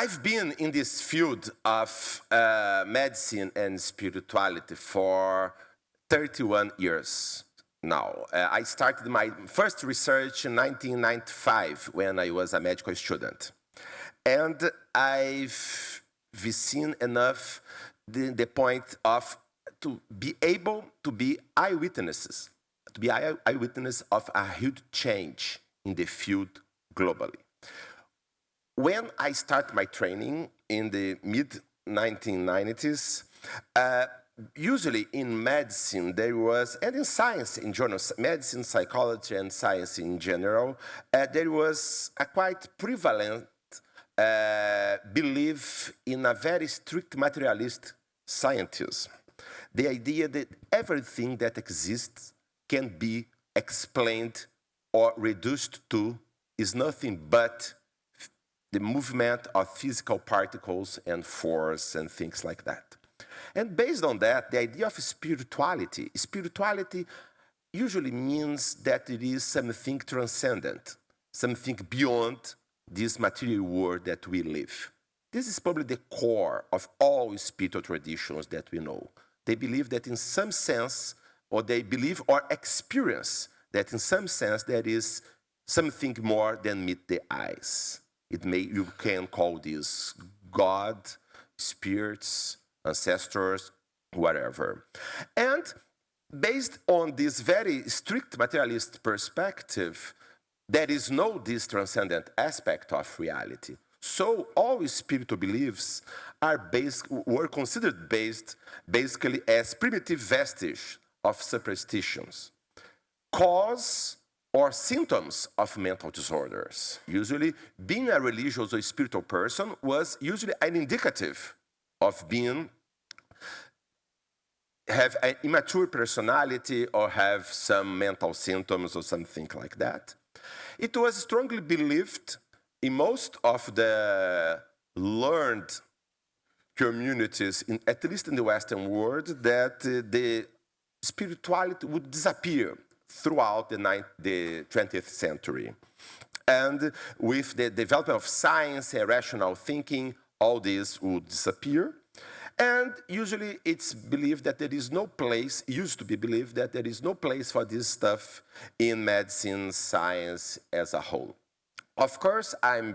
I've been in this field of medicine and spirituality for 31 years now. I started my first research in 1995 when I was a medical student. And I've seen enough the point of to be able to be eyewitnesses, to be eyewitness of a huge change in the field globally. When I started my training in the mid-1990s, usually in medicine there was, and in science in general, medicine, psychology, and science in general, there was a quite prevalent belief in a very strict materialist scientism. The idea that everything that exists can be explained or reduced to is nothing but the movement of physical particles and force and things like that. And based on that, the idea of spirituality usually means that it is something transcendent, something beyond this material world that we live. This is probably the core of all spiritual traditions that we know. They believe that in some sense, or they believe or experience that in some sense there is something more than meet the eyes. You can call this God, spirits, ancestors, whatever. And based on this very strict materialist perspective, there is no this transcendent aspect of reality. So all spiritual beliefs were considered basically as primitive vestige of superstitions, cause or symptoms of mental disorders. Usually, being a religious or spiritual person was usually an indicative of have an immature personality or have some mental symptoms or something like that. It was strongly believed in most of the learned communities, at least in the Western world, that the spirituality would disappear throughout the 20th century. And with the development of science and rational thinking, all this would disappear. And usually it's believed that there is no place, used to be believed that there is no place for this stuff in medicine, science as a whole. Of course, I'm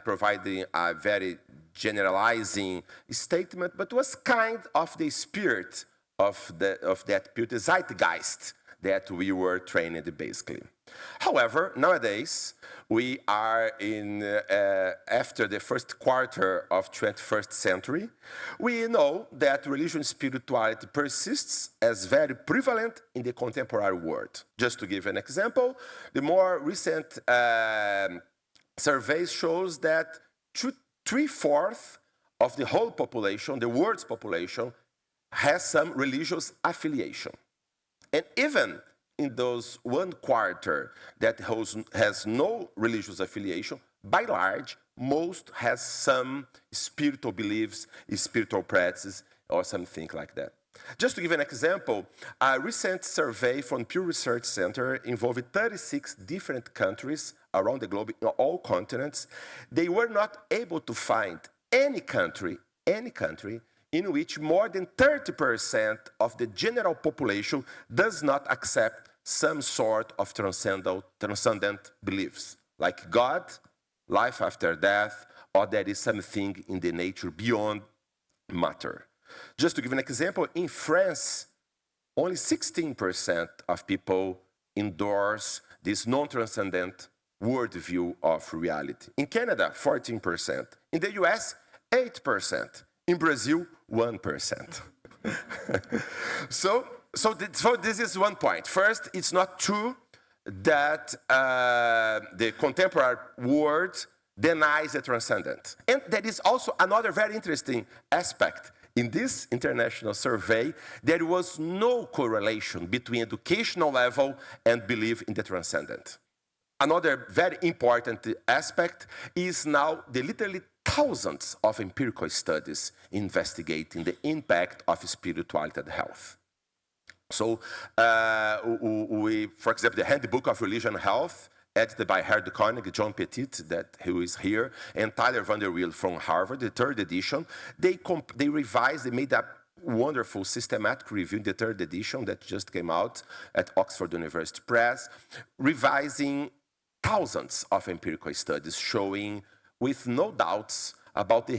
providing a very generalizing statement, but it was kind of the spirit of that pure zeitgeist that we were trained basically. However, nowadays, we are after the first quarter of 21st century, we know that religion and spirituality persists as very prevalent in the contemporary world. Just to give an example, the more recent surveys shows that 3/4 of the whole population, the world's population, has some religious affiliation. And even in those 1/4 that has no religious affiliation, by large, most has some spiritual beliefs, spiritual practices, or something like that. Just to give an example, a recent survey from Pew Research Center involved 36 different countries around the globe, in all continents. They were not able to find any country in which more than 30% of the general population does not accept some sort of transcendent beliefs, like God, life after death, or there is something in the nature beyond matter. Just to give an example, in France, only 16% of people endorse this non-transcendent worldview of reality. In Canada, 14%. In the US, 8%. In Brazil, 1%. So this is one point. First, it's not true that the contemporary world denies the transcendent. And there is also another very interesting aspect. In this international survey, there was no correlation between educational level and belief in the transcendent. Another very important aspect is now the literally thousands of empirical studies investigating the impact of spirituality and health. So, for example, the Handbook of Religion and Health edited by Herr de Koning, John Petit, who is here, and Tyler Van der Wiel from Harvard, the third edition. They revised, they made a wonderful systematic review in the third edition that just came out at Oxford University Press, revising thousands of empirical studies showing with no doubts about the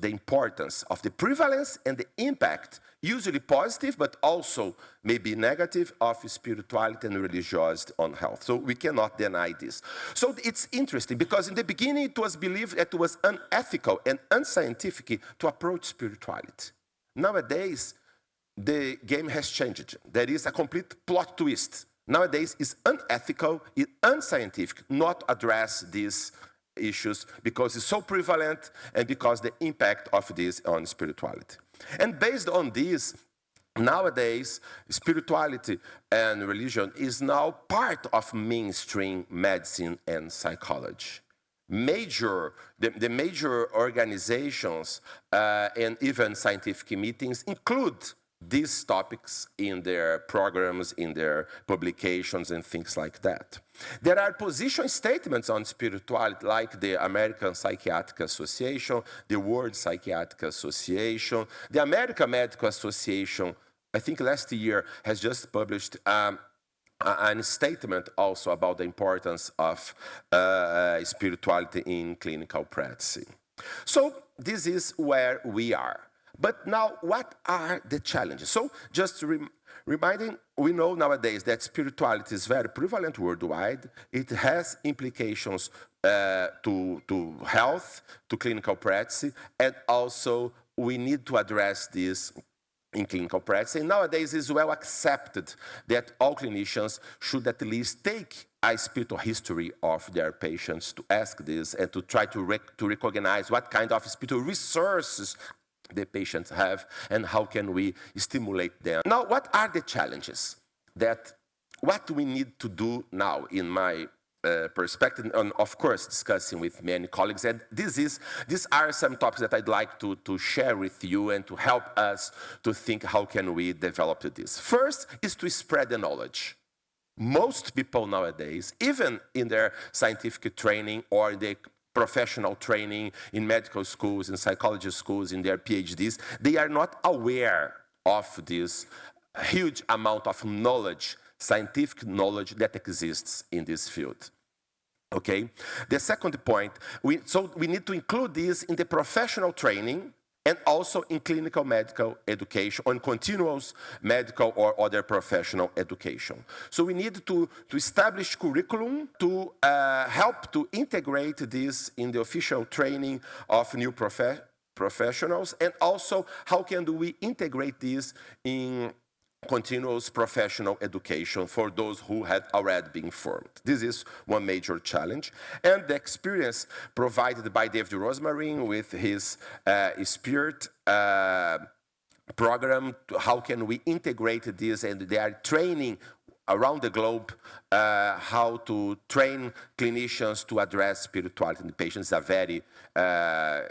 importance of the prevalence and the impact, usually positive, but also maybe negative, of spirituality and religiosity on health. So we cannot deny this. So it's interesting because in the beginning it was believed that it was unethical and unscientific to approach spirituality. Nowadays, the game has changed. There is a complete plot twist. Nowadays, it's unethical, it's unscientific not address these issues because it's so prevalent and because the impact of this on spirituality. And based on this, nowadays, spirituality and religion is now part of mainstream medicine and psychology. The major organizations and even scientific meetings include these topics in their programs, in their publications, and things like that. There are position statements on spirituality, like the American Psychiatric Association, the World Psychiatric Association, the American Medical Association, I think last year, has just published a statement also about the importance of spirituality in clinical practice. So this is where we are. But now, what are the challenges? So just reminding, we know nowadays that spirituality is very prevalent worldwide. It has implications to health, to clinical practice, and also we need to address this in clinical practice. And nowadays it's well accepted that all clinicians should at least take a spiritual history of their patients to ask this and to try to recognize what kind of spiritual resources the patients have and how can we stimulate them. Now, what are the challenges? What we need to do now, in my perspective, and of course discussing with many colleagues, and these are some topics that I'd like to share with you and to help us to think how can we develop this. First is to spread the knowledge. Most people nowadays, even in their scientific training or in their professional training in medical schools, in psychology schools, in their PhDs, they are not aware of this huge amount of knowledge, scientific knowledge that exists in this field. Okay? The second point, we need to include this in the professional training and also in clinical medical education, on continuous medical or other professional education. So we need to establish curriculum to help to integrate this in the official training of new professionals, and also how can we integrate this in continuous professional education for those who had already been formed. This is one major challenge. And the experience provided by David Rosmarin with his Spirit program, how can we integrate this, and they are training around the globe how to train clinicians to address spirituality in patients. Is a very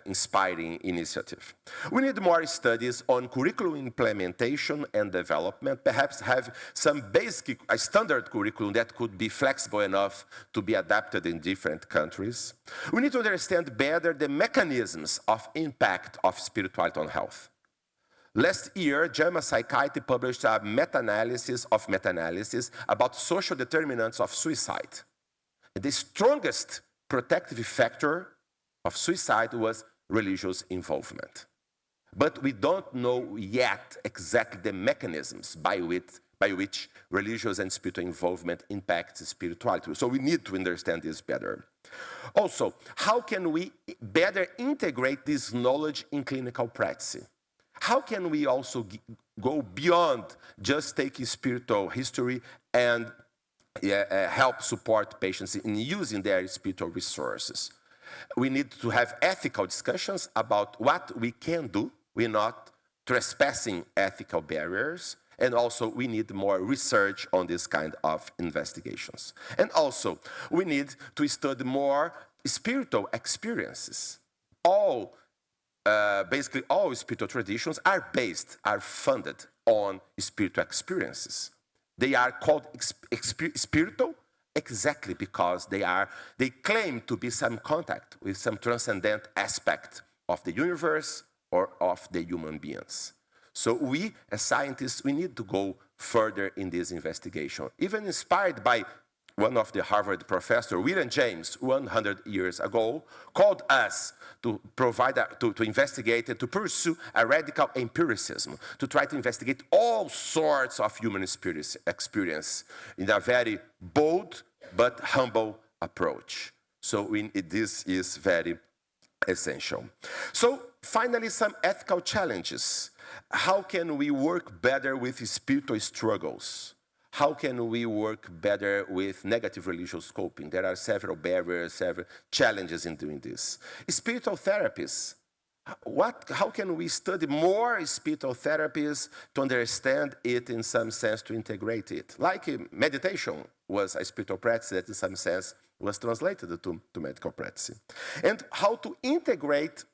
inspiring initiative. We need more studies on curriculum implementation and development, perhaps have some basic, a standard curriculum that could be flexible enough to be adapted in different countries. We need to understand better the mechanisms of impact of spirituality on health. Last year, JAMA Psychiatry published a meta-analysis about social determinants of suicide. The strongest protective factor of suicide was religious involvement. But we don't know yet exactly the mechanisms by which religious and spiritual involvement impacts spirituality. So we need to understand this better. Also, how can we better integrate this knowledge in clinical practice? How can we also go beyond just taking spiritual history and help support patients in using their spiritual resources? We need to have ethical discussions about what we can do. We're not trespassing ethical barriers. And also, we need more research on this kind of investigations. And also, we need to study more spiritual experiences. Basically all spiritual traditions are funded on spiritual experiences. They are called spiritual exactly because they claim to be some contact with some transcendent aspect of the universe or of the human beings. So we, as scientists, we need to go further in this investigation, even inspired by one of the Harvard professors, William James, 100 years ago, called us to to investigate and to pursue a radical empiricism, to try to investigate all sorts of human experience in a very bold but humble approach. So this is very essential. So finally, some ethical challenges. How can we work better with spiritual struggles? How can we work better with negative religious coping? There are several barriers, several challenges in doing this. Spiritual therapies. How can we study more spiritual therapies to understand it in some sense, to integrate it? Like meditation was a spiritual practice that in some sense was translated to medical practice. And how to integrate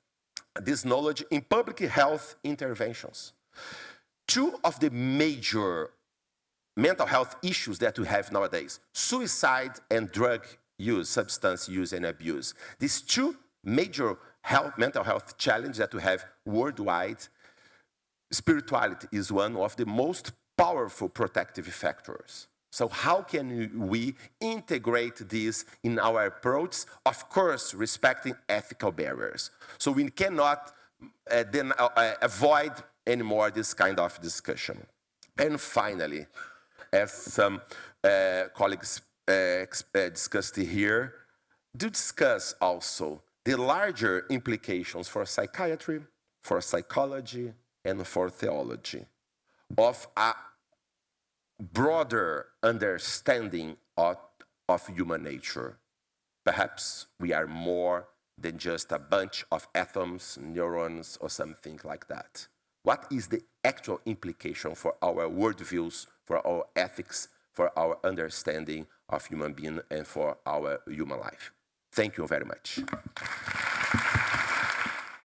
this knowledge in public health interventions. Two of the major mental health issues that we have nowadays, suicide and drug use, substance use and abuse. These two major mental health challenges that we have worldwide, spirituality is one of the most powerful protective factors. So how can we integrate this in our approach? Of course, respecting ethical barriers. So we cannot then avoid anymore this kind of discussion. And finally, as some colleagues discussed here, to discuss also the larger implications for psychiatry, for psychology, and for theology of a broader understanding of human nature. Perhaps we are more than just a bunch of atoms, neurons, or something like that. What is the actual implication for our worldviews, for our ethics, for our understanding of human being, and for our human life? Thank you very much.